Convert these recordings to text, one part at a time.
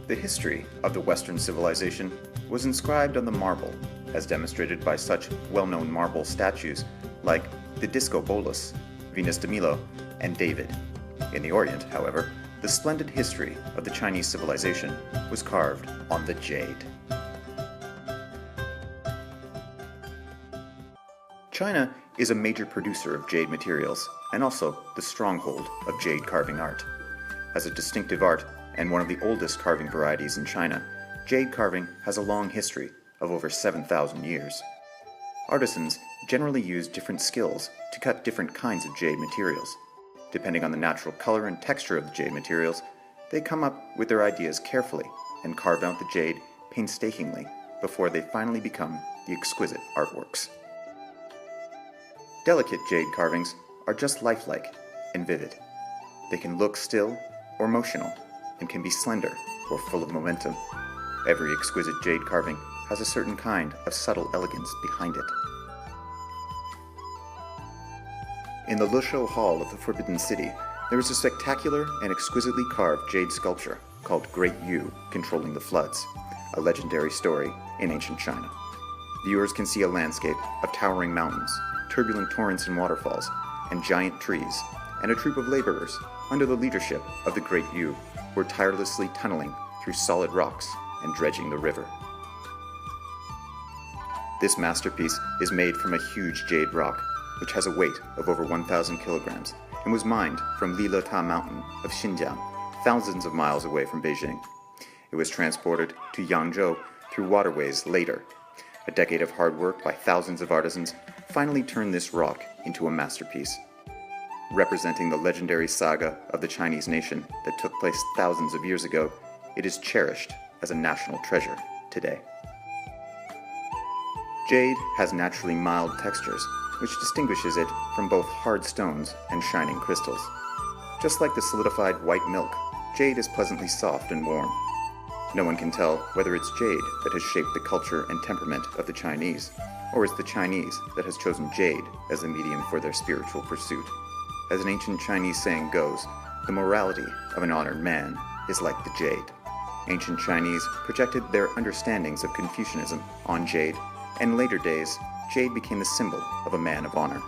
The history of the Western civilization was inscribed on the marble, as demonstrated by such well-known marble statues like the Disco Bolus, Venus de Milo, and David. In the Orient, however, the splendid history of the Chinese civilization was carved on the jade. China is a major producer of jade materials and also the stronghold of jade carving art. As a distinctive art and one of the oldest carving varieties in China, jade carving has a long history of over 7,000 years. Artisans generally use different skills to cut different kinds of jade materials. Depending on the natural color and texture of the jade materials, they come up with their ideas carefully and carve out the jade painstakingly before they finally become the exquisite artworks. Delicate jade carvings are just lifelike and vivid. They can look still or motional and can be slender or full of momentum. Every exquisite jade carving has a certain kind of subtle elegance behind it. In the Lushou Hall of the Forbidden City, there is a spectacular and exquisitely carved jade sculpture called Great Yu Controlling the Floods, a legendary story in ancient China. Viewers can see a landscape of towering mountains, turbulent torrents and waterfalls, and giant trees, and a troop of laborers under the leadership of the Great Yu were tirelessly tunneling through solid rocks and dredging the river. This masterpiece is made from a huge jade rock, which has a weight of over 1,000 kilograms and was mined from Lileta Mountain of Xinjiang, thousands of miles away from Beijing. It was transported to Yangzhou through waterways later. A decade of hard work by thousands of artisans finally turned this rock into a masterpiece. Representing the legendary saga of the Chinese nation that took place thousands of years ago, it is cherished as a national treasure today. Jade has naturally mild textures, which distinguishes it from both hard stones and shining crystals. Just like the solidified white milk, jade is pleasantly soft and warm. No one can tell whether it's jade that has shaped the culture and temperament of the Chinese, or it's the Chinese that has chosen jade as the medium for their spiritual pursuit. As an ancient Chinese saying goes, the morality of an honored man is like the jade. Ancient Chinese projected their understandings of Confucianism on jade, and in later days, jade became the symbol of a man of honor.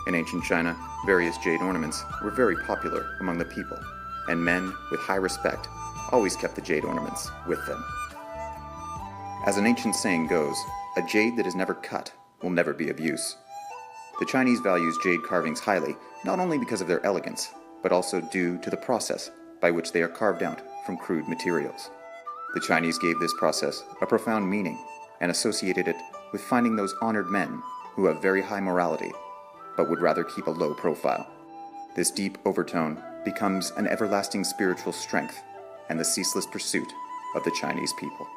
In ancient China, various jade ornaments were very popular among the people, and men with high respect always kept the jade ornaments with them. As an ancient saying goes, a jade that is never cut will never be of use. The Chinese values jade carvings highly, not only because of their elegance, but also due to the process by which they are carved out from crude materials. The Chinese gave this process a profound meaning and associated it with finding those honored men who have very high morality, but would rather keep a low profile. This deep overtone becomes an everlasting spiritual strength and the ceaseless pursuit of the Chinese people.